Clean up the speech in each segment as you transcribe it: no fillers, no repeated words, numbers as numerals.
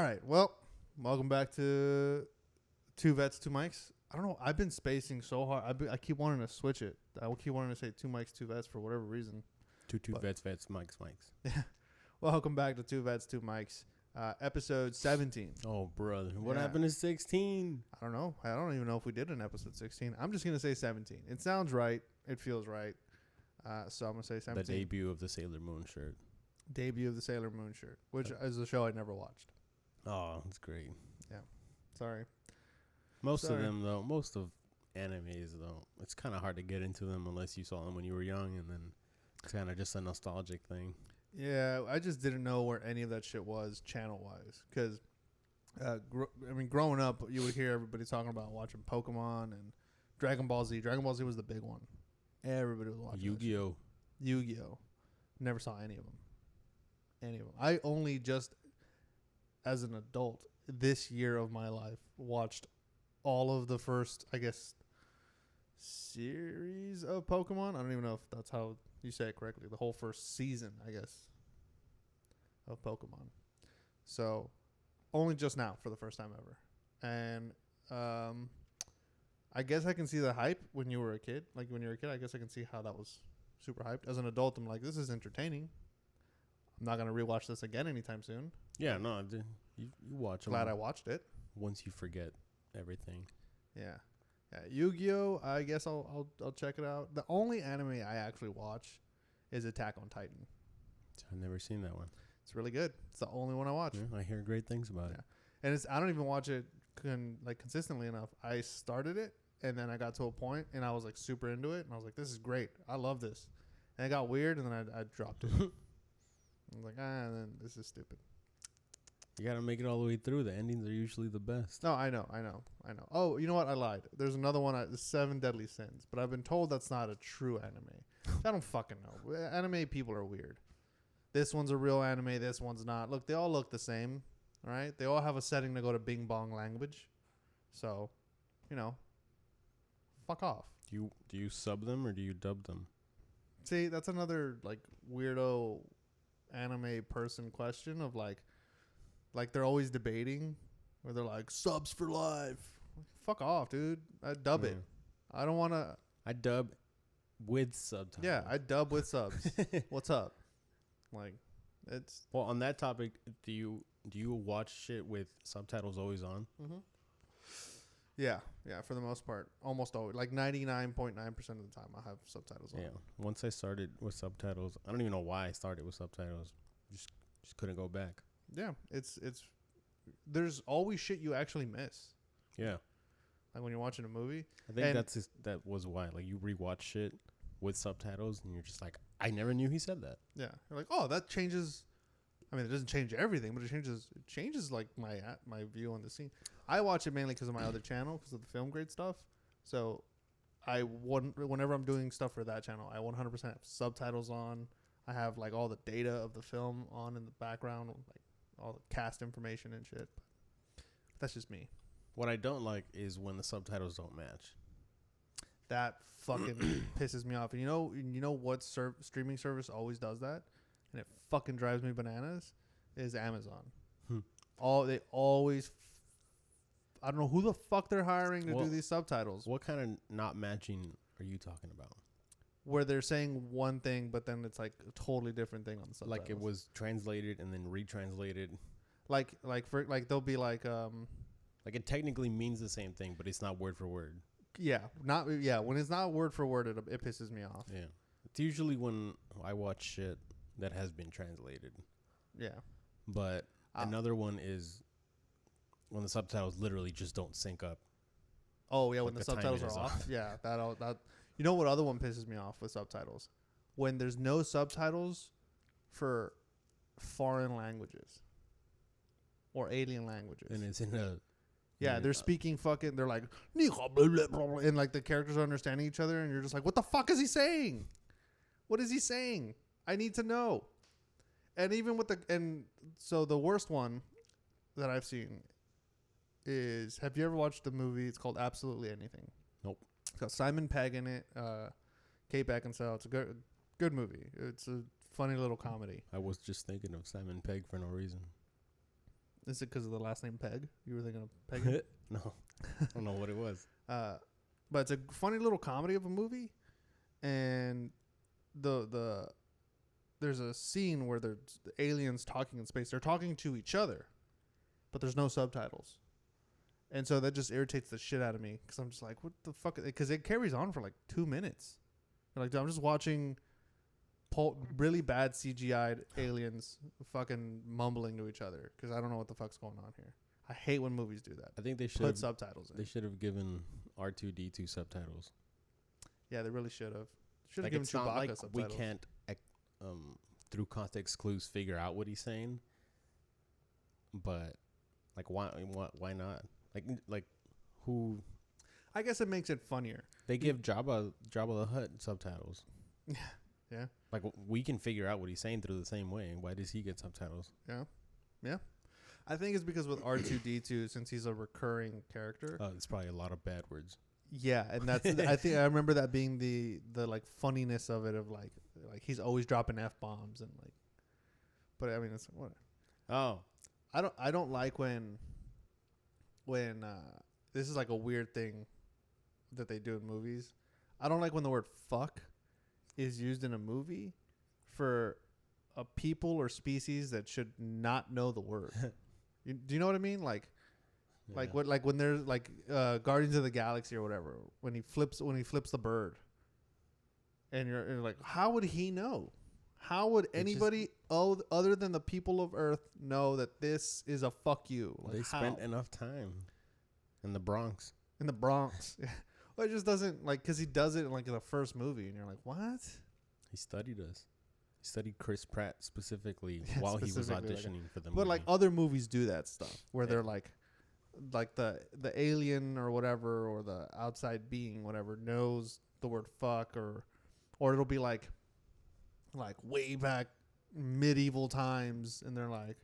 right. Well, welcome back to Two Vets, Two Mics. I don't know. I've been spacing so hard. I keep wanting to switch it. I keep wanting to say Two Mics, Two Vets for whatever reason. Two But- vets, mics. Yeah. Welcome back to Two Vets, Two Mics. Episode 17. Oh, brother. What Yeah. happened to 16? I don't know. I don't even know if we did an episode 16. I'm just going to say 17. It sounds right. It feels right. So I'm going to say 17. The debut of the Sailor Moon shirt. Debut of the Sailor Moon shirt, which is a show I never watched. Oh, that's great. Sorry. Most Sorry. of them, though, most of animes, though, it's kind of hard to get into them unless you saw them when you were young, and then it's kind of just a nostalgic thing. Yeah, I just didn't know where any of that shit was channel-wise. Because, growing up, you would hear everybody talking about watching Pokemon and Dragon Ball Z. Dragon Ball Z was the big one. Everybody was watching Yu-Gi-Oh! Yu-Gi-Oh! Never saw any of them. I only just, as an adult, this year of my life, watched all of the first, I guess, series of Pokemon. I don't even know if that's how you say it correctly. The whole first season, I guess, of Pokemon. So, only just now for the first time ever. And I guess I can see the hype when you were a kid. Like, when you were a kid, I guess I can see how that was super hyped. As an adult, I'm like, this is entertaining. I'm not going to rewatch this again anytime soon. Yeah, no, you watch them. Glad I watched it. Once you forget everything. Yeah. Yu-Gi-Oh! I guess I'll check it out. The only anime I actually watch is Attack on Titan. I've never seen that one. It's really good. It's the only one I watch. Yeah, I hear great things about it. And I don't even watch it consistently enough. I started it and then I got to a point and I was like super into it and I was like, this is great. I love this. And it got weird and then I dropped it. I was like, then this is stupid. You got to make it all the way through. The endings are usually the best. No, I know. Oh, you know what? I lied. There's another one, The Seven Deadly Sins. But I've been told that's not a true anime. I don't fucking know. Anime people are weird. This one's a real anime. This one's not. Look, they all look the same. All right? They all have a setting to go to Bing Bong language. So, fuck off. Do you sub them or do you dub them? See, that's another, weirdo anime person question of, they're always debating where they're like, subs for life. Fuck off, dude. I dub it. I don't want to. I dub with subtitles. Yeah, I dub with subs. What's up? It's. Well, on that topic, do you watch shit with subtitles always on? Mm-hmm. Yeah, for the most part. Almost always. 99.9% of the time, I have subtitles on. Yeah. Once I started with subtitles, I don't even know why I started with subtitles. Just couldn't go back. Yeah, it's. There's always shit you actually miss. Yeah. Like when you're watching a movie. I think that was why. Like, you rewatch shit with subtitles, and you're just like, I never knew he said that. Yeah, you're like, oh, that changes. I mean, it doesn't change everything, but it changes like my view on the scene. I watch it mainly because of my other channel, because of the film grade stuff. So, whenever I'm doing stuff for that channel, I 100% have subtitles on. I have all the data of the film on in the background, all the cast information and shit. But that's just me. What I don't like is when the subtitles don't match. That fucking pisses me off. And you know what streaming service always does that? And it fucking drives me bananas, is Amazon. They always, I don't know who the fuck they're hiring to do these subtitles. What kind of not matching are you talking about? Where they're saying one thing, but then it's a totally different thing on the subtitles. Like it was translated and then retranslated. They'll be like it technically means the same thing, but it's not word for word. When it's not word for word, it pisses me off. Yeah, it's usually when I watch shit that has been translated. Yeah, but another one is when the subtitles literally just don't sync up. Oh yeah, when the subtitles are off. Yeah, that. You know what other one pisses me off with subtitles? When there's no subtitles for foreign languages or alien languages. And it's in a... Yeah, they're speaking fucking... They're like... And the characters are understanding each other and you're just like, what the fuck is he saying? What is he saying? I need to know. And even with the... And so the worst one that I've seen is... Have you ever watched the movie? It's called Absolutely Anything. Nope. It's got Simon Pegg in it, Kate Beckinsale. It's a good movie. It's a funny little comedy. I was just thinking of Simon Pegg for no reason. Is it because of the last name Peg? You were thinking of Peg? No, I don't know what it was. But it's a funny little comedy of a movie, and there's a scene where there's aliens talking in space. They're talking to each other, but there's no subtitles, and so that just irritates the shit out of me because I'm just like, what the fuck? Because it carries on for like 2 minutes. Like I'm just watching really bad CGI'd aliens fucking mumbling to each other because I don't know what the fuck's going on here. I hate when movies do that. I think they should Put subtitles in. They should have given R2D2 subtitles. Yeah, they really should have. Should have Like given it's Chewbacca not like subtitles. we can't, through context clues, figure out what he's saying. But like, why not? Who? I guess it makes it funnier. They give Jabba the Hutt subtitles. Yeah. Like we can figure out what he's saying through the same way. Why does he get subtitles? Yeah. I think it's because with R2D2, since he's a recurring character. Oh, it's probably a lot of bad words. Yeah, and that's I think I remember that being the like funniness of it, of like he's always dropping F-bombs and like. But I mean, it's what. Oh, I don't like when this is like a weird thing that they do in movies. I don't like when the word fuck is used in a movie for a people or species that should not know the word. Do you know what I mean? Like when there's like Guardians of the Galaxy or whatever, when he flips the bird, and you're like, how would he know? How would anybody other than the people of Earth know that this is a fuck you? Like, they spent enough time in the Bronx. In the Bronx. Well, it just doesn't, like, because he does it in like the first movie, and you're like, what? He studied us. He studied Chris Pratt specifically while he was auditioning for the movie. But like other movies do that stuff where they're like the alien or whatever, or the outside being, whatever, knows the word fuck, or it'll be like way back medieval times, and they're like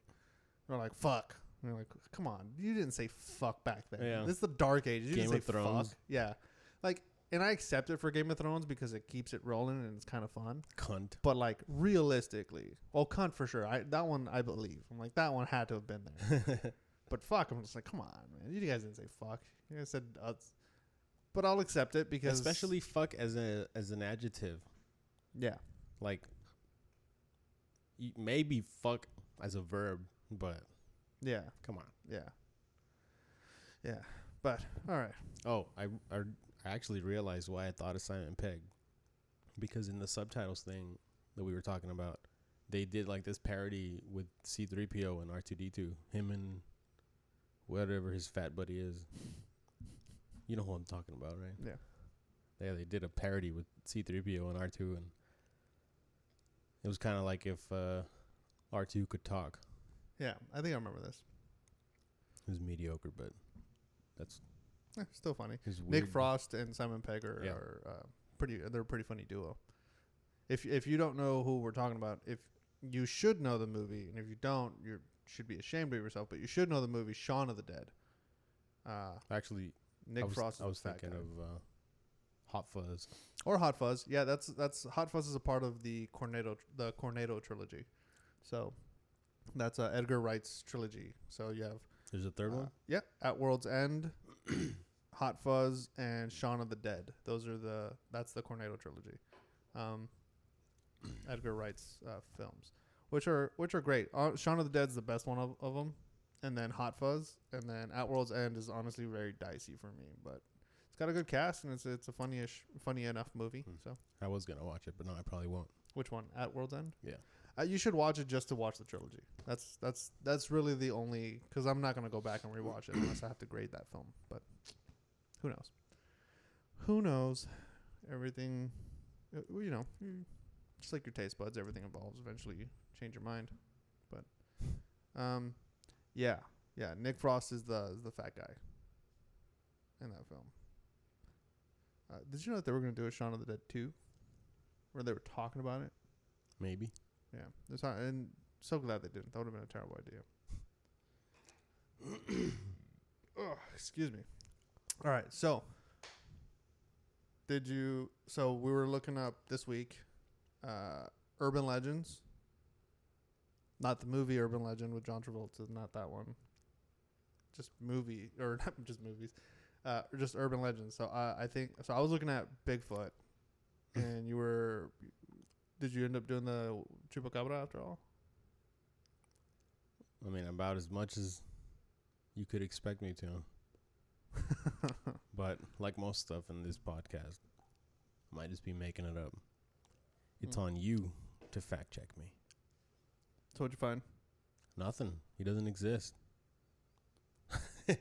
fuck. And you're like, come on, you didn't say fuck back then. Yeah. This is the Dark Ages. You Game didn't of say Thrones. fuck. Yeah. Like, and I accept it for Game of Thrones because it keeps it rolling and it's kind of fun. Cunt. But like realistically, cunt for sure. That one I believe. I'm like, that one had to have been there. But fuck, I'm just like, come on, man. You guys didn't say fuck. You guys said but I'll accept it because especially fuck as an adjective. Yeah. Like maybe fuck as a verb, but yeah. come on. Yeah. Yeah. But all right. Oh, I actually realized why I thought of Simon Pegg, because in the subtitles thing that we were talking about, they did like this parody with C-3PO and R2D2, him and whatever his fat buddy is. You know who I'm talking about, right? Yeah. Yeah, they did a parody with C-3PO and R2, and it was kind of like if R2 could talk. Yeah, I think I remember this. It was mediocre, but that's still funny. Nick Nick Frost and Simon Pegg are they're a pretty funny duo. If you don't know who we're talking about, if you should know the movie, and if you don't, you should be ashamed of yourself. But you should know the movie Shaun of the Dead. Actually, Nick Frost. I was thinking of Hot Fuzz. Or Hot Fuzz. Yeah, that's Hot Fuzz is a part of the Cornetto trilogy. So that's Edgar Wright's trilogy. So you have There's a third one? Yeah, At World's End, Hot Fuzz, and Shaun of the Dead. That's the Cornetto trilogy. Edgar Wright's films, which are great. Shaun of the Dead's the best one of them, and then Hot Fuzz, and then At World's End is honestly very dicey for me, but it's got a good cast and it's a funny enough movie. So I was gonna watch it, but no, I probably won't. Which one? At World's End? Yeah. You should watch it just to watch the trilogy. That's really the only, because I'm not gonna go back and rewatch it unless I have to grade that film. But who knows? Who knows? Everything, just like your taste buds, everything evolves. Eventually, you change your mind. But, yeah. Nick Frost is the fat guy in that film. Did you know that they were gonna do a Shaun of the Dead 2, where they were talking about it? Maybe. Yeah, and so glad they didn't. That would have been a terrible idea. Oh, excuse me. All right, so we were looking up this week urban legends. Not the movie Urban Legend with John Travolta, not that one. just movie or not just movies, or just urban legends. So I think so. I was looking at Bigfoot, and you were. Did you end up doing the chupacabra after all? I mean, about as much as you could expect me to. But like most stuff in this podcast, I might just be making it up. It's on you to fact check me. So what'd you find? Nothing. He doesn't exist. I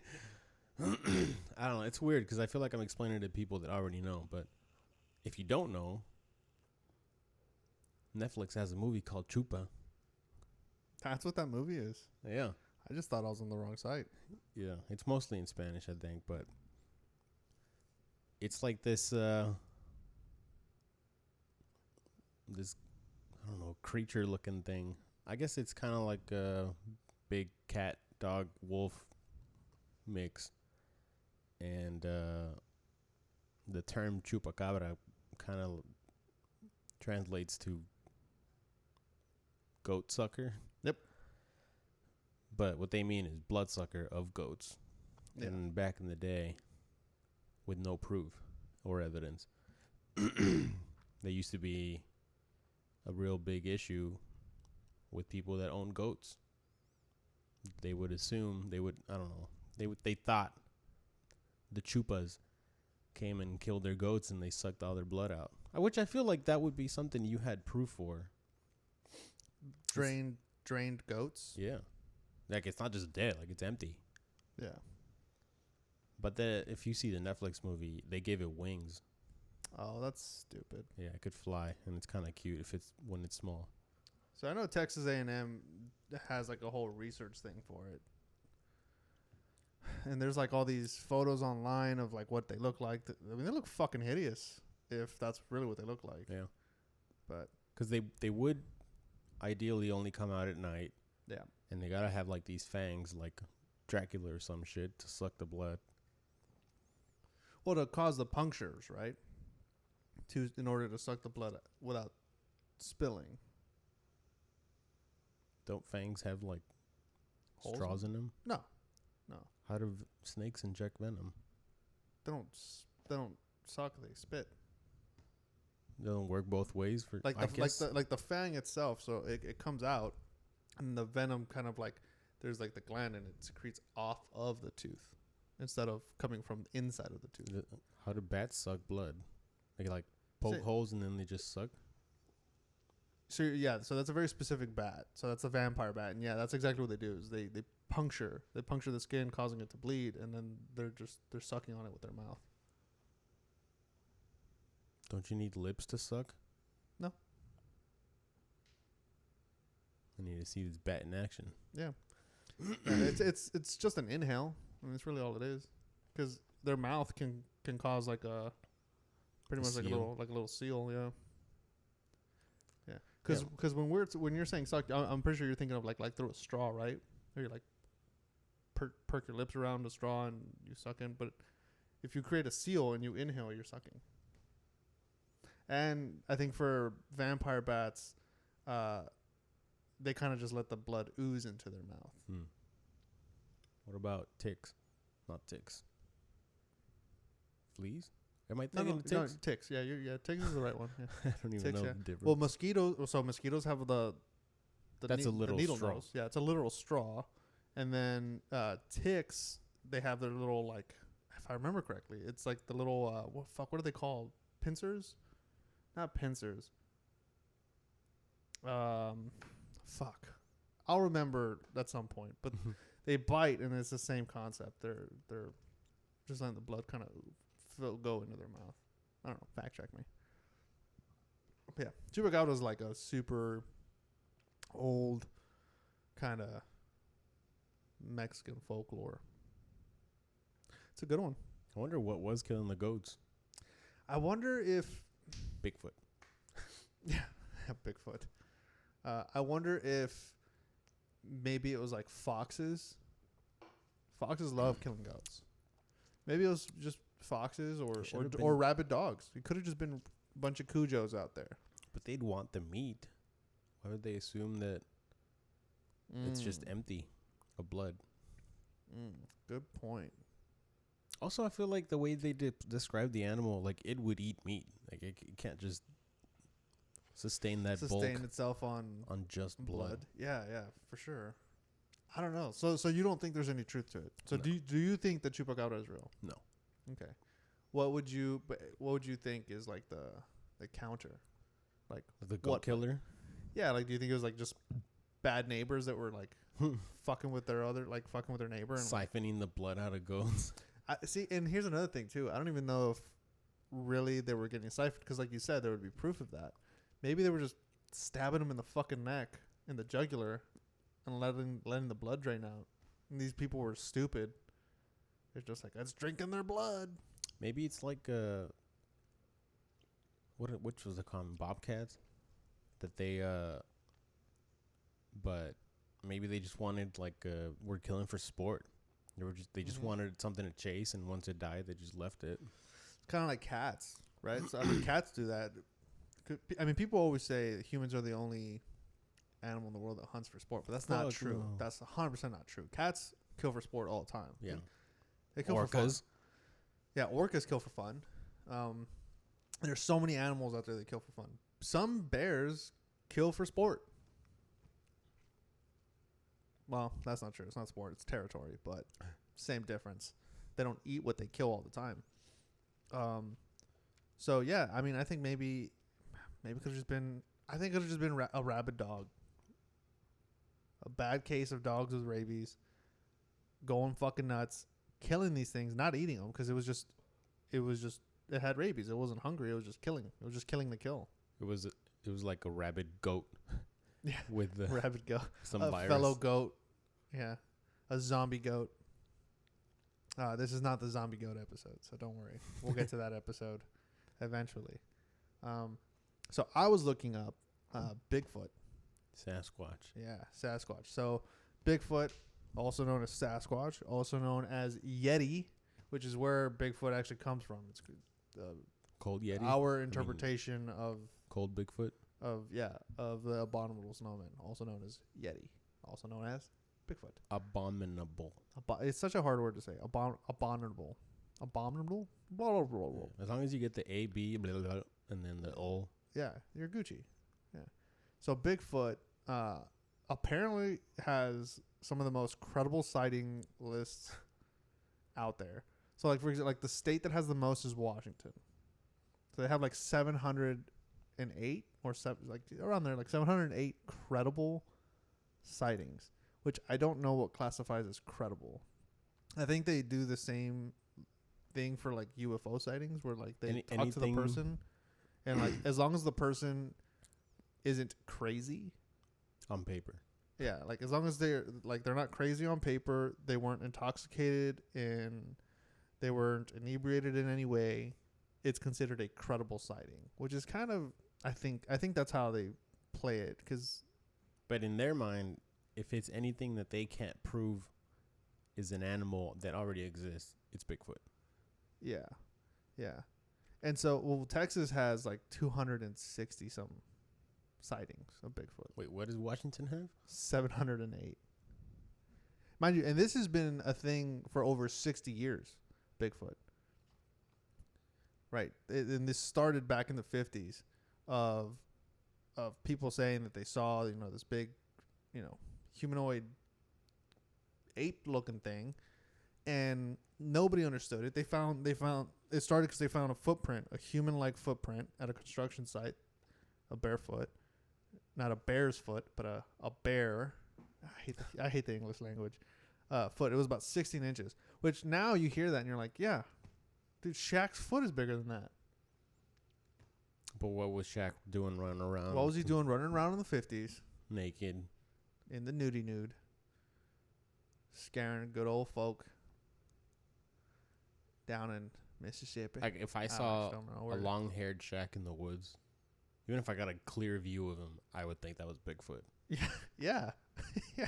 don't know. It's weird because I feel like I'm explaining it to people that already know. But if you don't know, Netflix has a movie called Chupa. That's what that movie is. Yeah. I just thought I was on the wrong site. Yeah. It's mostly in Spanish, I think. But it's like this, this, I don't know, creature-looking thing. I guess it's kind of like a big cat, dog, wolf mix. And the term chupacabra kind of translates to goat sucker. Yep. But what they mean is bloodsucker of goats. Yeah. And back in the day, with no proof or evidence, there used to be a real big issue with people that own goats. They would assume I don't know. They thought the chupas came and killed their goats and they sucked all their blood out. Which I feel like that would be something you had proof for. Drained goats. Yeah. Like it's not just dead, like it's empty. Yeah. But if you see the Netflix movie, they gave it wings. Oh, that's stupid. Yeah, it could fly and it's kind of cute when it's small. So I know Texas A&M has like a whole research thing for it. And there's like all these photos online of like what they look like. I mean, they look fucking hideous if that's really what they look like. Yeah. But because they would ideally only come out at night. Yeah. And they gotta have like these fangs like Dracula or some shit to suck the blood. Well, to cause the punctures, right? In order to suck the blood without spilling. Don't fangs have like Holes straws in them? No. How do snakes inject venom? They don't suck. They spit. They don't work both ways for Like the fang itself. So it comes out, and the venom kind of like there's like the gland, and it secretes off of the tooth instead of coming from the inside of the tooth. How do bats suck blood? They like poke holes and then they just suck. So yeah, so that's a very specific bat. So that's a vampire bat, and yeah, that's exactly what they do. Is they puncture the skin, causing it to bleed, and then they're sucking on it with their mouth. Don't you need lips to suck? No. I need to see this bat in action. Yeah, it's just an inhale. I mean, that's really all it is, because their mouth can cause like a pretty much like a little seal. Yeah. Yeah, because when you're saying suck, I'm pretty sure you're thinking of like through a straw, right? Or you like perk your lips around a straw and you suck in. But if you create a seal and you inhale, you're sucking. And I think for vampire bats, they kind of just let the blood ooze into their mouth. What about ticks? Not ticks. Fleas? Am I thinking ticks? No, ticks. Yeah, ticks is the right one. Yeah. I don't even Ticks, know yeah. the difference. Well, mosquitoes. So mosquitoes have the That's a literal needle straw. nose. Yeah, it's a literal straw. And then ticks, they have their little like, if I remember correctly, it's like the little what are they called? Pincers? Not pincers. Fuck. I'll remember at some point. But they bite, and it's the same concept. They're just letting the blood kind of go into their mouth. I don't know. Fact check me. But yeah, chupacabra is like a super old kind of Mexican folklore. It's a good one. I wonder what was killing the goats. I wonder if Bigfoot. yeah, Bigfoot. I wonder if maybe it was like foxes. Foxes love killing goats. Maybe it was just foxes or rabid dogs. It could have just been a bunch of Cujos out there. But they'd want the meat. Why would they assume that it's just empty of blood? Good point. Also, I feel like the way they describe the animal, like it would eat meat. Like it can't just sustain that Sustain bulk itself on just blood. Yeah, for sure. I don't know. So you don't think there's any truth to it? So No. do you think the chupacabra is real? No. Okay. What would you think is like the counter? Like The goat what? killer. Yeah, like do you think it was like just bad neighbors that were like fucking with their neighbor and Siphoning the blood out of goats. I see, and here's another thing too. I don't even know if really they were getting siphoned because, like you said, there would be proof of that. Maybe they were just stabbing them in the fucking neck, in the jugular, and letting the blood drain out. And these people were stupid. They're just like, let's drink in their blood. Maybe it's like which was the common bobcats that they but maybe they just wanted like were killing for sport. They just wanted something to chase, and once it died, they just left it. It's kind of like cats, right? So I mean, cats do that. I mean, people always say humans are the only animal in the world that hunts for sport, but that's not true. No. That's 100% not true. Cats kill for sport all the time. Yeah. They kill for fun. Yeah, orcas kill for fun. There's so many animals out there that kill for fun. Some bears kill for sport. Well, that's not true. It's not sport. It's territory, but same difference. They don't eat what they kill all the time. So yeah, I mean, I think maybe it could have just been. I think it could have just been a rabid dog. A bad case of dogs with rabies, going fucking nuts, killing these things, not eating them because it had rabies. It wasn't hungry. It was just killing. It was just killing to kill. It was like a rabid goat. Yeah, with the rabid goat, some a virus. fellow goat. Yeah, a zombie goat. This is not the zombie goat episode, so don't worry. We'll get to that episode eventually. So I was looking up Bigfoot. Sasquatch. Yeah, Sasquatch. So Bigfoot, also known as Sasquatch, also known as Yeti, which is where Bigfoot actually comes from. It's Cold Yeti. our interpretation of Cold Bigfoot. of the abominable snowman, also known as Yeti, also known as Bigfoot. Abominable. It's such a hard word to say. Abominable. Abominable? Blah, blah, blah, blah. As long as you get the A, B, blah, blah, blah, and then the O. Yeah, you're Gucci. Yeah. So Bigfoot apparently has some of the most credible sighting lists out there. So like for example, like the state that has the most is Washington. So they have like 708 or like around there, like 708 credible sightings, which I don't know what classifies as credible. I think they do the same thing for like UFO sightings where like they talk to the person and like as long as the person isn't crazy on paper. Yeah, like as long as they're not crazy on paper, they weren't intoxicated and they weren't inebriated in any way, it's considered a credible sighting, which is kind of I think that's how they play it but in their mind, if it's anything that they can't prove is an animal that already exists, it's Bigfoot. Yeah. Yeah. And so Texas has like 260 some sightings of Bigfoot. Wait, what does Washington have? 708. Mind you, and this has been a thing for over 60 years, Bigfoot. Right. And this started back in the 50s of people saying that they saw, this big, humanoid ape-looking thing, and nobody understood it. They found it started because they found a footprint, a human-like footprint at a construction site, a barefoot, not a bear's foot, but a bear. I hate the English language. Foot. It was about 16 inches. Which now you hear that and you're like, yeah, dude, Shaq's foot is bigger than that. But what was Shaq doing running around? What was he doing running around in the 50s? Naked. In the nudie nude. Scaring good old folk down in Mississippi. Like if I saw a long-haired Shaq in the woods, even if I got a clear view of him, I would think that was Bigfoot. Yeah. Yeah.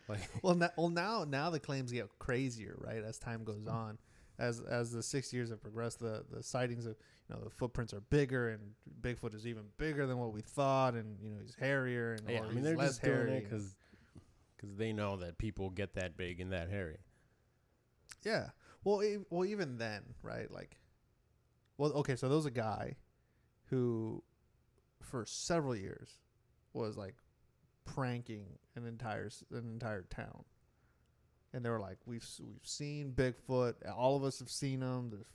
Like, now the claims get crazier, right? As time goes on, as the 6 years have progressed, the sightings of the footprints are bigger, and Bigfoot is even bigger than what we thought, and he's hairier, and yeah, I mean they're less just doing hairy. it because they know that people get that big and that hairy. Yeah. Well, even then, right? Like, well, okay. So there was a guy who, for several years, was like pranking an entire town, and they were like, "We've seen Bigfoot. All of us have seen him. There's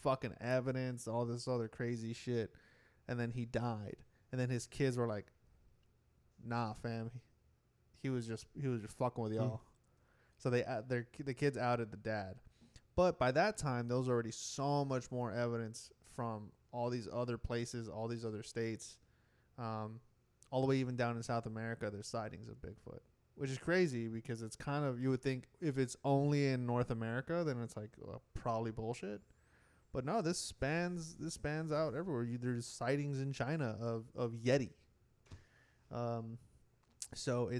fucking evidence. All this other crazy shit." And then he died, and then his kids were like, "Nah, fam. He was just fucking with y'all." So the kids outed the dad. But by that time, there was already so much more evidence from all these other places, all these other states, all the way even down in South America. There's sightings of Bigfoot, which is crazy because it's kind of, you would think if it's only in North America, then it's like probably bullshit. But no, this spans out everywhere. There's sightings in China of Yeti. So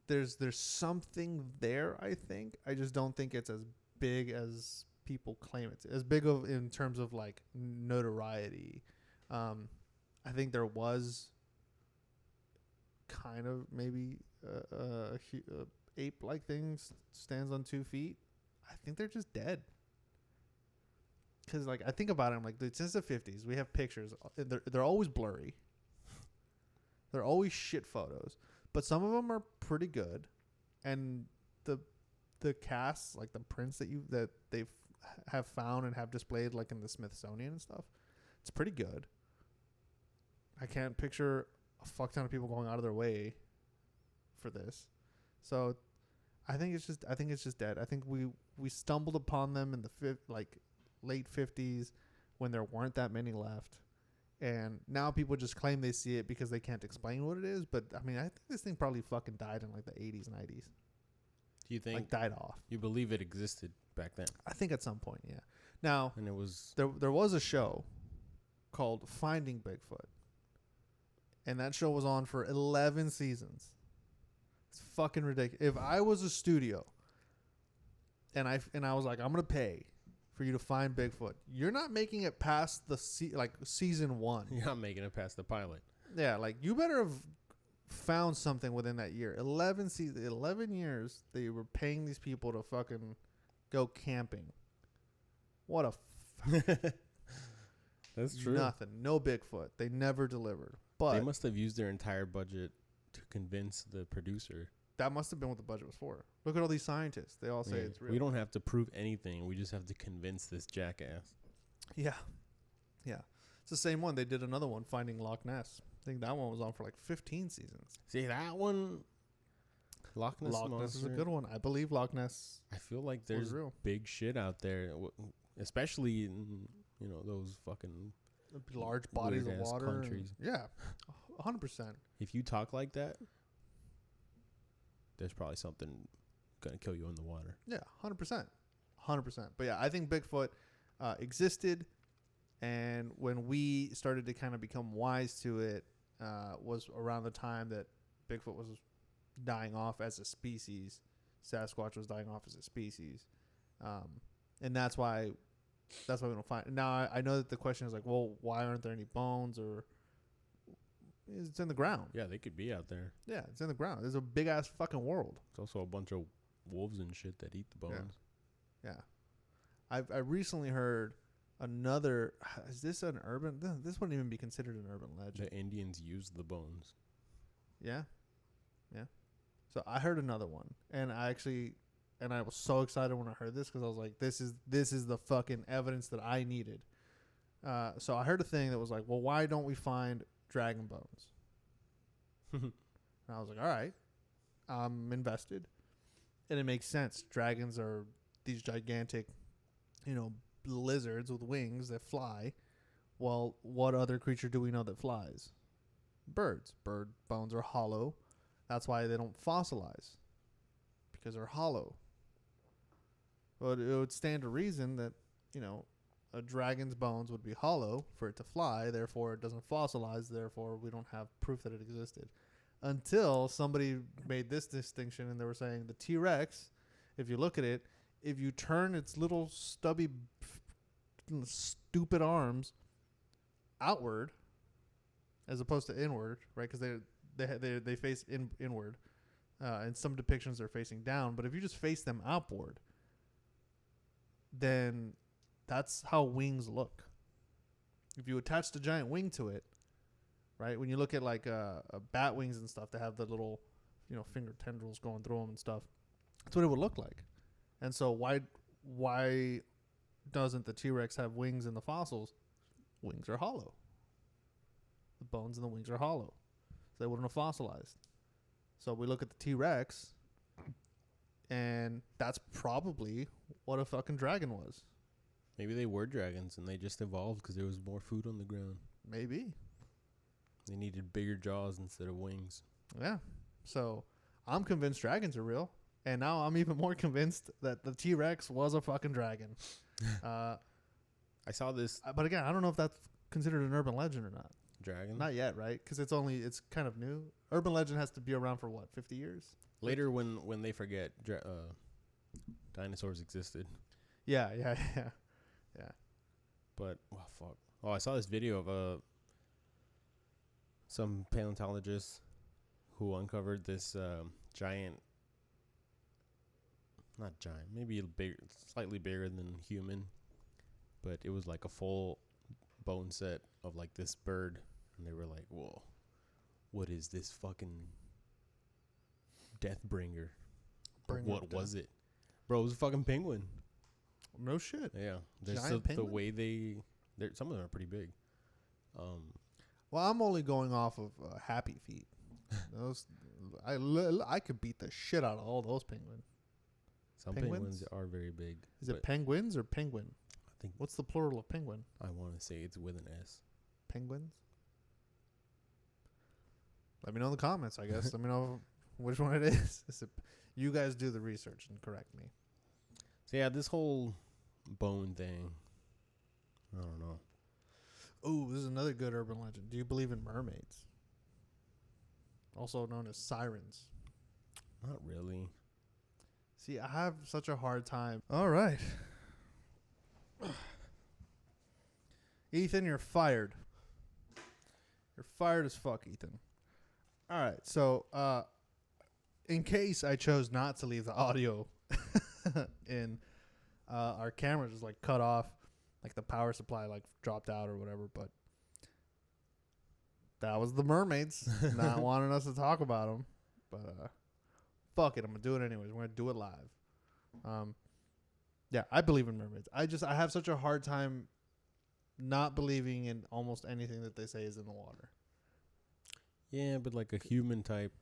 there's something there. I think I just don't think it's as big as people claim it's as big of in terms of like notoriety. I think there was kind of maybe a ape like thing stands on 2 feet. I think they're just dead. Because like I think about it, I'm like, since the 50s, we have pictures. They're always blurry. They're always shit photos, but some of them are pretty good, and the casts, like the prints that they have found and have displayed, like in the Smithsonian and stuff, it's pretty good. I can't picture a fuck ton of people going out of their way for this, so I think it's just dead. I think we stumbled upon them in the late 50s when there weren't that many left. And now people just claim they see it because they can't explain what it is. But, I mean, I think this thing probably fucking died in, like, the 80s, 90s. Do you think? Like, died off. You believe it existed back then? I think at some point, yeah. Now, and it was... There was a show called Finding Bigfoot. And that show was on for 11 seasons. It's fucking ridiculous. If I was a studio and I was like, I'm going to pay for you to find Bigfoot, you're not making it past season 1. You're not making it past the pilot. Yeah, like you better have found something within that year. 11 years they were paying these people to fucking go camping. What a That's true. Nothing. No Bigfoot. They never delivered. But they must have used their entire budget to convince the producer. That must have been what the budget was for. Look at all these scientists. They all say it's real. We don't have to prove anything. We just have to convince this jackass. Yeah. Yeah. It's the same one. They did another one, Finding Loch Ness. I think that one was on for like 15 seasons. See, that one... Loch Ness is a good one. I believe Loch Ness. I feel like there's big shit out there, especially in, those fucking... large bodies of water. Countries. Yeah. 100%. If you talk like that, there's probably something gonna kill you in the water. Yeah, 100%. But yeah, I think Bigfoot existed, and when we started to kind of become wise to it, was around the time that Bigfoot was dying off as a species. Sasquatch was dying off as a species, and that's why we don't find. Now I know that the question is like, well, why aren't there any bones? Or it's in the ground. Yeah, they could be out there. Yeah, it's in the ground. There's a big ass fucking world. It's also a bunch of wolves and shit that eat the bones. Yeah. I recently heard another. Is this an urban? This wouldn't even be considered an urban legend. The Indians use the bones. Yeah. Yeah. So I heard another one, and I was so excited when I heard this because I was like, this is the fucking evidence that I needed. So I heard a thing that was like, well, why don't we find dragon bones? And I was like, all right, I'm invested. And it makes sense. Dragons are these gigantic, lizards with wings that fly. Well, what other creature do we know that flies? Birds. Bird bones are hollow. That's why they don't fossilize, because they're hollow. But it would stand to reason that, a dragon's bones would be hollow for it to fly, therefore it doesn't fossilize, therefore we don't have proof that it existed. Until somebody made this distinction, and they were saying the T-Rex, if you look at it, if you turn its little stubby, stupid arms outward, as opposed to inward, right? Because they face inward. In some depictions, they're facing down. But if you just face them outward, then that's how wings look. If you attach the giant wing to it, right? When you look at like bat wings and stuff, they have the little, finger tendrils going through them and stuff. That's what it would look like. And so why doesn't the T-Rex have wings in the fossils? Wings are hollow. The bones in the wings are hollow. So they wouldn't have fossilized. So we look at the T-Rex, and that's probably what a fucking dragon was. Maybe they were dragons and they just evolved because there was more food on the ground. Maybe. They needed bigger jaws instead of wings. Yeah. So I'm convinced dragons are real. And now I'm even more convinced that the T-Rex was a fucking dragon. I saw this But again, I don't know if that's considered an urban legend or not. dragon. Not yet, right? Because it's kind of new. Urban legend has to be around for what, 50 years? Later when they forget dinosaurs existed. Yeah. But, fuck. Oh, I saw this video of some paleontologist who uncovered this giant, not giant, maybe slightly bigger than human, but it was like a full bone set of like this bird. And they were like, whoa, what is this fucking death bringer? What was it? Bro, it was a fucking penguin. No shit. Yeah. There's Giant the penguin? way some of them are pretty big. Well, I'm only going off of Happy Feet. I could beat the shit out of all those penguins. Some Penguins? penguins are very big. Is it penguins or penguin? I think What's the plural of penguin? I want to say it's with an S. Penguins? Let me know in the comments, I guess. Let me know which one it is. You guys do the research and correct me. So yeah, this whole bone thing, I don't know. Ooh, this is another good urban legend. Do you believe in mermaids? Also known as sirens. Not really. See, I have such a hard time. All right. Ethan, you're fired. You're fired as fuck, Ethan. All right. So, in case I chose not to leave the audio in, our camera just like cut off, like the power supply like dropped out or whatever, but that was the mermaids not wanting us to talk about them. But fuck it, I'm gonna do it anyways. We're gonna do it live. Yeah, I believe in mermaids. I have such a hard time not believing in almost anything that they say is in the water. Yeah, but like a human type.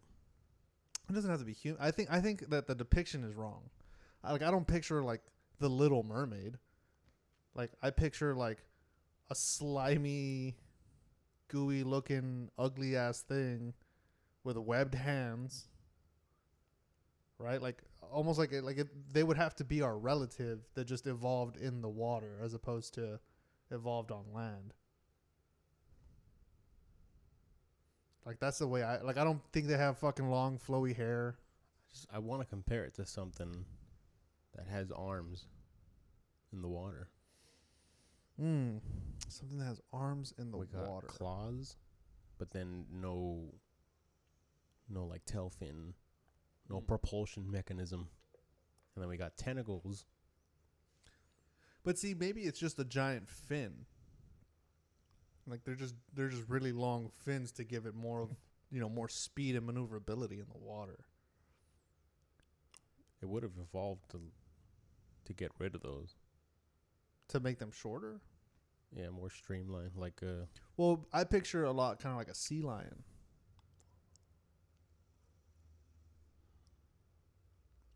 It doesn't have to be human. I think that the depiction is wrong. I don't picture like the Little Mermaid. Like I picture like a slimy, gooey looking, ugly ass thing with webbed hands. Right? Like almost like they would have to be our relative that just evolved in the water as opposed to evolved on land. Like that's the way I don't think they have fucking long flowy hair. I want to compare it to something that has arms in the water. Something that has arms in the water. Claws, but then no like tail fin, no propulsion mechanism. And then we got tentacles. But see, maybe it's just a giant fin. Like they're just really long fins to give it more of more speed and maneuverability in the water. It would have evolved to get rid of those. To make them shorter? Yeah, more streamlined. Like well, I picture a lot kind of like a sea lion.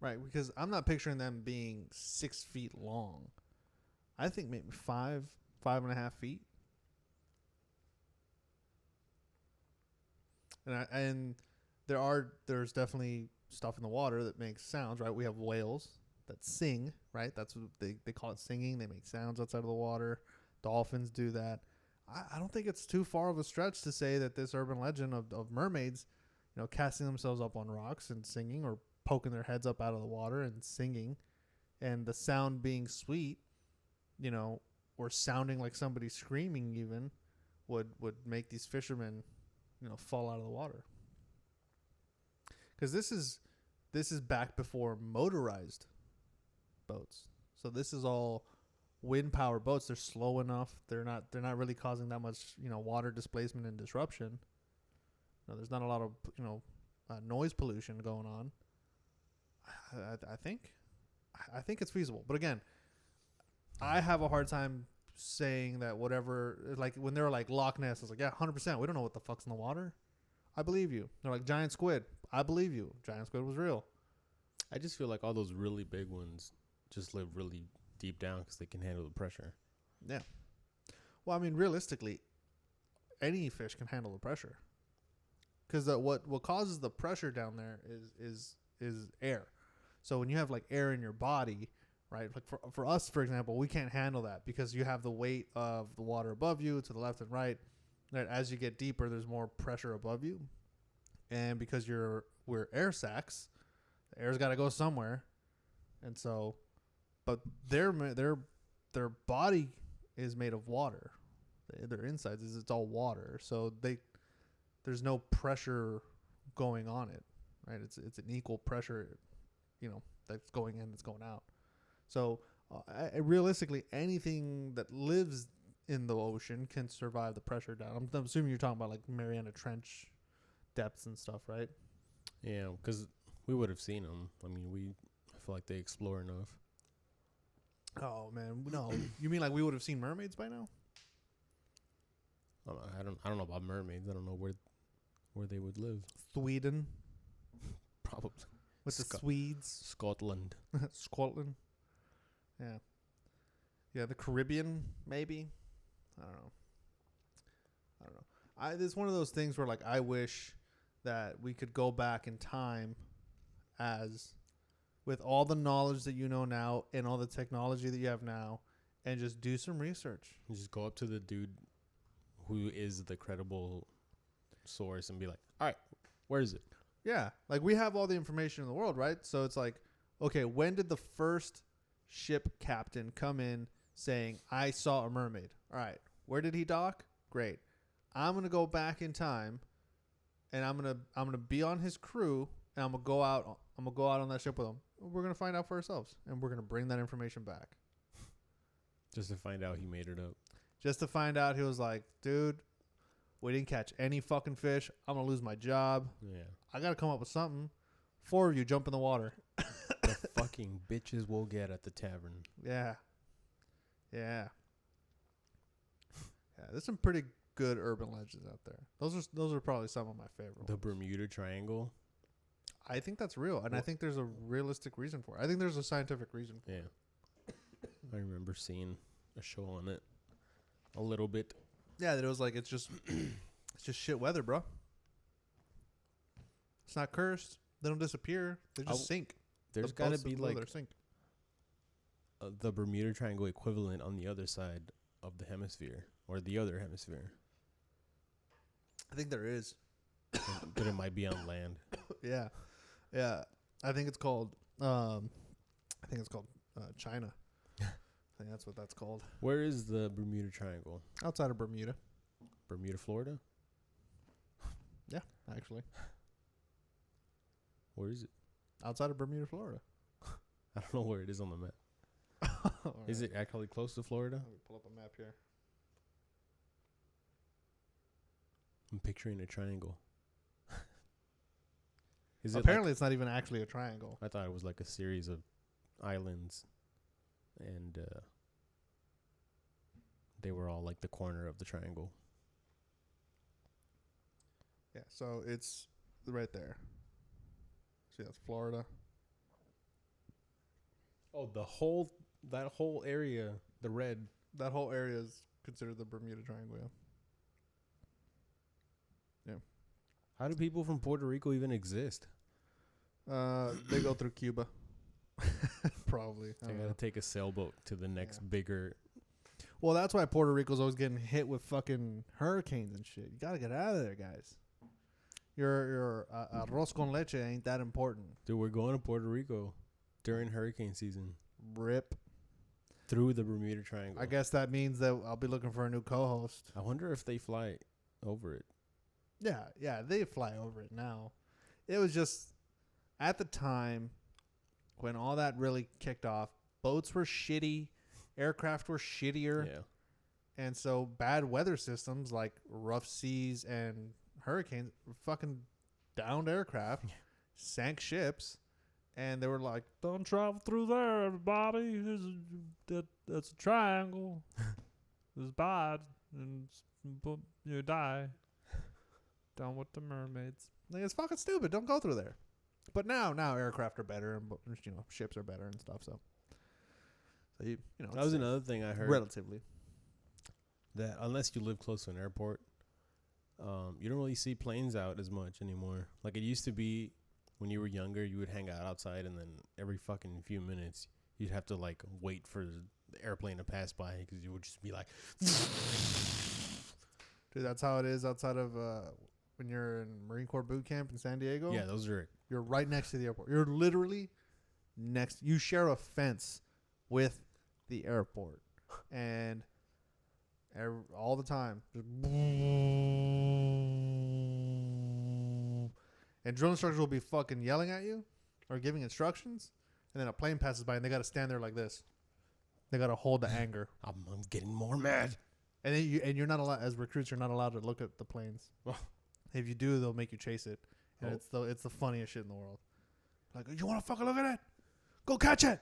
Right, because I'm not picturing them being 6 feet long. I think maybe 5.5 feet. And there's definitely stuff in the water that makes sounds, right? We have whales that sing, right? That's what they call it, singing. They make sounds outside of the water. Dolphins do that. I don't think it's too far of a stretch to say that this urban legend of mermaids, casting themselves up on rocks and singing, or poking their heads up out of the water and singing, and the sound being sweet, or sounding like somebody screaming even, would make these fishermen fall out of the water. Because this is this is back before motorized boats. So this is all wind power boats. They're slow enough. They're not really causing that much, water displacement and disruption. There's not a lot of, noise pollution going on. I think it's feasible. But again, I have a hard time saying that whatever, like when they were like Loch Ness, I was like, yeah, 100%. We don't know what the fuck's in the water. I believe you. They're like giant squid. I believe you. Giant squid was real. I just feel like all those really big ones just live really deep down because they can handle the pressure. Yeah. Well, I mean, realistically, any fish can handle the pressure. Because what causes the pressure down there is air. So when you have like air in your body, right? Like for us, for example, we can't handle that because you have the weight of the water above you to the left and right. That as you get deeper, there's more pressure above you, and because we're air sacs, the air's got to go somewhere, and so, but their body is made of water. Their insides it's all water, so there's no pressure going on it, right? It's an equal pressure, that's going in, that's going out. So realistically, anything that lives in the ocean can survive the pressure down. I'm assuming you're talking about like Mariana Trench depths and stuff, right? Yeah, because we would have seen them. I mean, I feel like they explore enough. Oh man, no. You mean like we would have seen mermaids by now? I don't know about mermaids. I don't know where they would live. Sweden, Probably with the Swedes. Scotland. Scotland. Yeah. Yeah, the Caribbean maybe. I don't know. It's one of those things where like I wish that we could go back in time as with all the knowledge that you know now and all the technology that you have now and just do some research. You just go up to the dude who is the credible source and be like, all right, where is it? Yeah. Like we have all the information in the world, right? So it's like, okay, when did the first ship captain come in saying, I saw a mermaid? All right. Where did he dock? Great. I'm going to go back in time and I'm going to be on his crew and I'm going to go out on that ship with him. We're going to find out for ourselves and we're going to bring that information back. Just to find out he made it up. Just to find out he was like, dude, we didn't catch any fucking fish. I'm going to lose my job. Yeah. I got to come up with something. 4 of you jump in the water. The fucking bitches we'll get at the tavern. Yeah. Yeah. Yeah, there's some pretty good urban legends out there. Those are probably some of my favorite The ones. Bermuda Triangle. I think that's real, and I think there's a realistic reason for it. I think there's a scientific reason for it. Yeah. I remember seeing a show on it a little bit. Yeah, that it was like it's just shit weather, bro. It's not cursed. They don't disappear. They just sink. There's got to be like sink. The Bermuda Triangle equivalent on the other side of the hemisphere or the other hemisphere. I think there is. But it might be on land. Yeah. Yeah. I think it's called China. I think that's what that's called. Where is the Bermuda Triangle? Outside of Bermuda. Bermuda, Florida? Yeah, actually. Where is it? Outside of Bermuda, Florida. I don't know where it is on the map. Is it actually close to Florida? Let me pull up a map here. I'm picturing a triangle. Is Apparently, it's not even actually a triangle. I thought it was like a series of islands, and they were all like the corner of the triangle. Yeah, so it's right there. See, that's Florida. Oh, that whole area, the red. That whole area is considered the Bermuda Triangle. Yeah. How do people from Puerto Rico even exist? They go through Cuba. Probably. They gotta take a sailboat to the next bigger. Well, that's why Puerto Rico's always getting hit with fucking hurricanes and shit. You gotta get out of there, guys. Your arroz con leche ain't that important. Dude, we're going to Puerto Rico during hurricane season. Rip. Through the Bermuda Triangle. I guess that means that I'll be looking for a new co-host. I wonder if they fly over it. Yeah, they fly over it now. It was just, at the time when all that really kicked off, boats were shitty, aircraft were shittier, Yeah. and so bad weather systems like rough seas and hurricanes fucking downed aircraft, sank ships, and they were like, "Don't travel through there, everybody. That's a triangle. It's bad, and you die. Down with the mermaids." Like, it's fucking stupid. Don't go through there. But now aircraft are better, and ships are better and stuff. So you know That was another thing I heard. relatively. That unless you live close to an airport, you don't really see planes out as much anymore. Like it used to be when you were younger, you would hang out outside, and then every fucking few minutes you'd have to like wait for the airplane to pass by because you would just be like, Dude, that's how it is outside of when you're in Marine Corps boot camp in San Diego. yeah, those are You're right next to the airport. You're literally next. You share a fence with the airport, and all the time. And drill instructors will be fucking yelling at you or giving instructions, and then a plane passes by, and they got to stand there like this. They got to hold the anger, I'm getting more mad. and then you're not allowed as recruits. You're not allowed to look at the planes. Oh. If you do, they'll make you chase it, and it's the funniest shit in the world. Like, you want to fucking look at it? Go catch it.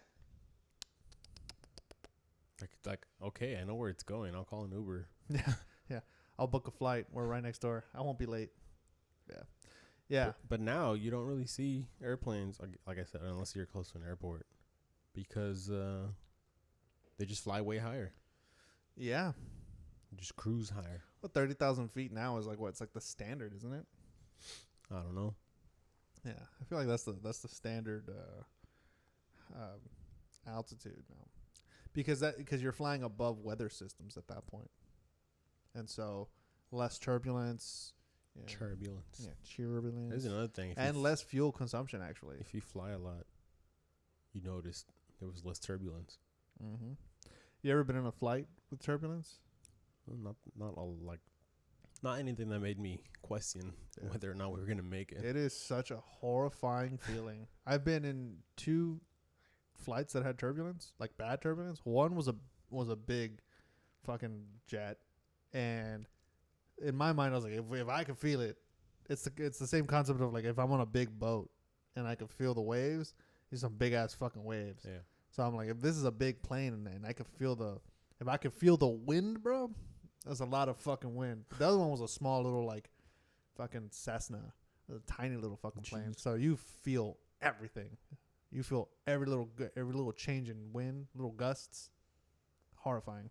Like okay, I know where it's going. I'll call an Uber. Yeah. I'll book a flight. We're right next door. I won't be late. Yeah. But now you don't really see airplanes, like I said, unless you're close to an airport, because they just fly way higher. Yeah. Just cruise higher. Well, 30,000 feet now is like what? It's like the standard, isn't it? I don't know. Yeah. I feel like that's the standard altitude now, because you're flying above weather systems at that point, and so less turbulence. Yeah. Turbulence. Yeah, turbulence. There's another thing. And less fuel consumption, actually. If you fly a lot, you noticed there was less turbulence. Mm-hmm. You ever been in a flight with turbulence? Well, not anything that made me question whether or not we were gonna make it. It is such a horrifying feeling. I've been in 2 flights that had turbulence, like bad turbulence. One was a big fucking jet, and in my mind, I was like, if I could feel it, it's the same concept of like if I'm on a big boat and I can feel the waves, these some big ass fucking waves. Yeah. So I'm like, if this is a big plane and I could feel if I could feel the wind, bro, that's a lot of fucking wind. The other one was a small little like fucking Cessna, a tiny little fucking plane. So you feel everything. You feel every little change in wind, little gusts. Horrifying.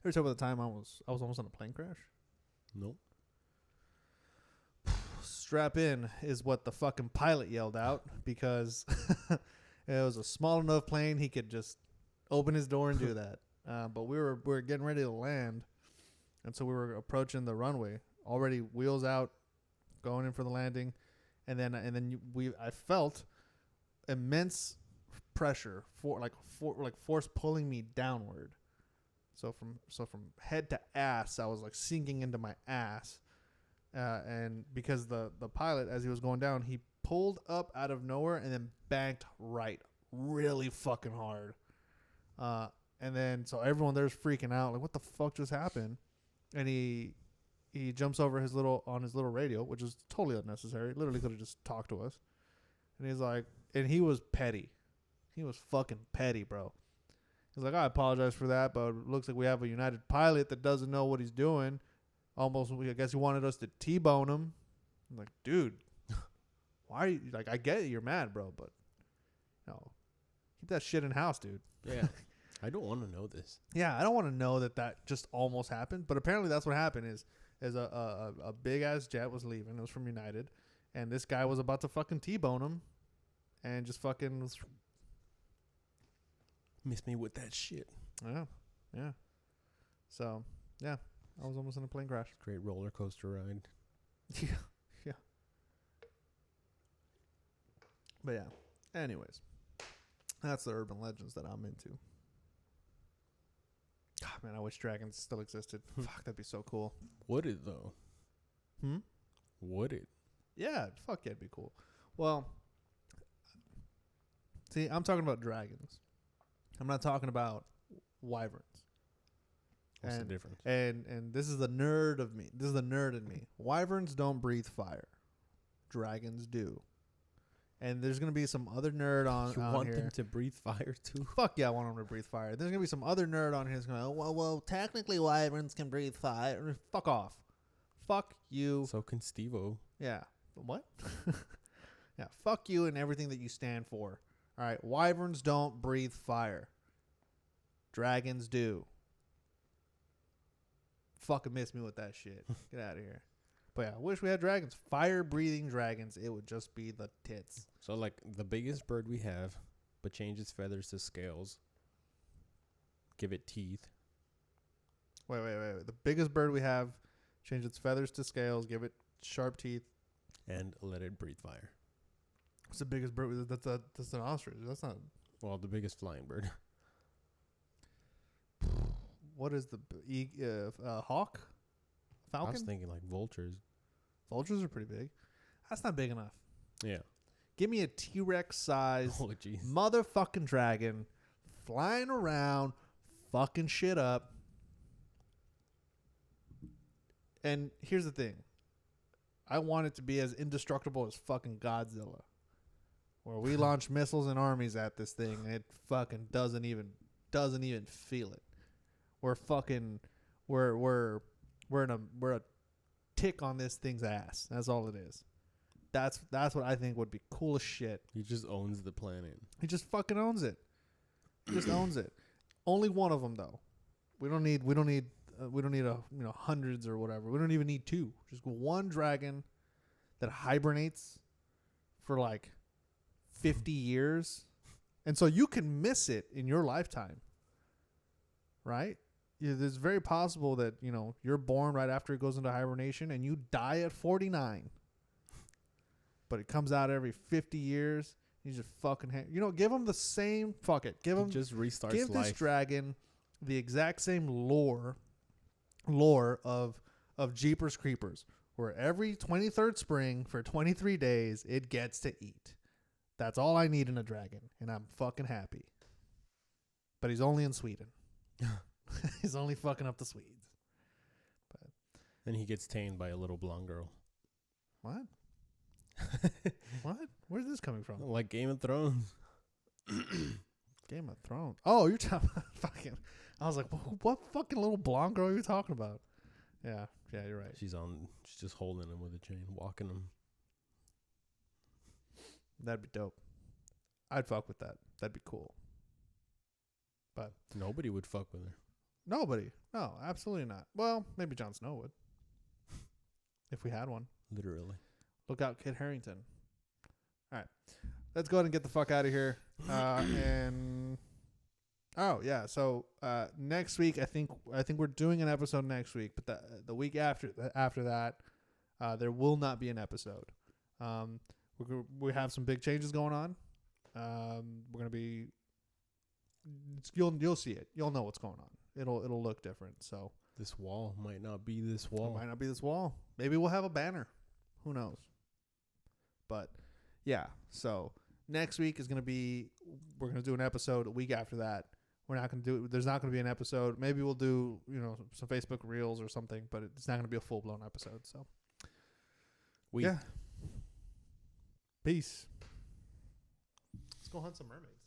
Ever talk about the time I was almost on a plane crash? Nope. Strap in is what the fucking pilot yelled out because it was a small enough plane he could just open his door and do that. But we were getting ready to land, and so we were approaching the runway, already wheels out, going in for the landing, and then I felt immense pressure force pulling me downward. So from head to ass, I was like sinking into my ass, and because the pilot, as he was going down, he pulled up out of nowhere and then banked right, really fucking hard, and then so everyone there's freaking out, like what the fuck just happened, and he jumps over his little radio, which is totally unnecessary. Literally could have just talked to us, and he's like, and he was petty, he was fucking petty, bro. He's like, I apologize for that, but it looks like we have a United pilot that doesn't know what he's doing. I guess he wanted us to T-bone him. I'm like, dude, why are you, like, I get it, you're mad, bro, but, keep that shit in house, dude. Yeah. I don't want to know this. Yeah, I don't want to know that just almost happened, but apparently that's what happened is a big-ass jet was leaving. It was from United, and this guy was about to fucking T-bone him, and just fucking... Miss me with that shit. Yeah. So, yeah, I was almost in a plane crash. Great roller coaster ride. Yeah. But yeah, anyways, that's the urban legends that I'm into. God, man, I wish dragons still existed. Fuck, that'd be so cool. Would it though? Hmm? Would it? Yeah, fuck yeah, it'd be cool. Well, See, I'm talking about dragons. I'm not talking about wyverns. What's the difference? And this is the nerd of me. This is the nerd in me. Wyverns don't breathe fire. Dragons do. And there's gonna be some other nerd on want here. them to breathe fire too? Fuck yeah, I want them to breathe fire. There's gonna be some other nerd on here that's gonna well, technically wyverns can breathe fire. Fuck off. Fuck you. So can Steve-O. Yeah. What? Yeah. Fuck you and everything that you stand for. All right. Wyverns don't breathe fire. Dragons do. Fucking miss me with that shit. Get out of here. But yeah, I wish we had dragons. Fire breathing dragons. It would just be the tits. So like the biggest bird we have, but change its feathers to scales. Give it teeth. Wait. The biggest bird we have, change its feathers to scales, give it sharp teeth. And let it breathe fire. What's the biggest bird? That's an ostrich. That's not. Well, the biggest flying bird. What is the hawk? Falcon? I was thinking like vultures. Vultures are pretty big. That's not big enough. Yeah. Give me a T-Rex size Oh jeez. motherfucking dragon flying around, fucking shit up. And here's the thing. I want it to be as indestructible as fucking Godzilla. Where we launch missiles and armies at this thing, and it fucking doesn't even feel it. We're a tick on this thing's ass. That's all it is. That's what I think would be cool as shit. He just owns the planet. He just fucking owns it. He just owns it. Only one of them though. We don't need hundreds or whatever. We don't even need two. Just one dragon that hibernates for like 50 years, and so you can miss it in your lifetime. Right? It's very possible that you're born right after it goes into hibernation and you die at 49. But it comes out every 50 years. You just fucking give him the same. Fuck it. Give him just restarts give life. this dragon the exact same lore of Jeepers Creepers, where every 23rd spring for 23 days it gets to eat. That's all I need in a dragon, and I'm fucking happy. But he's only in Sweden. He's only fucking up the Swedes. But And he gets tamed by a little blonde girl. what? What? Where's this coming from? Like Game of Thrones. Game of Thrones. Oh, you're talking about fucking. I was like, what fucking little blonde girl are you talking about? Yeah, you're right. She's just holding him with a chain, walking him. That'd be dope. I'd fuck with that. That'd be cool. But Nobody would fuck with her. nobody. No, absolutely not. Well, maybe Jon Snow would. If we had one. Literally. Look out, Kit Harington. All right. Let's go ahead and get the fuck out of here. So next week I think we're doing an episode next week, but the week after that there will not be an episode. We have some big changes going on. We're going to be you'll see it. You'll know what's going on. It'll look different. So This wall might not be this it wall. might not be this wall. Maybe we'll have a banner. Who knows? But yeah, so next week is going to be, we're going to do an episode. A week after that, we're not going to do, there's not going to be an episode. Maybe we'll do, some Facebook Reels or something, but it's not going to be a full-blown episode. So yeah. Peace. Let's go hunt some mermaids.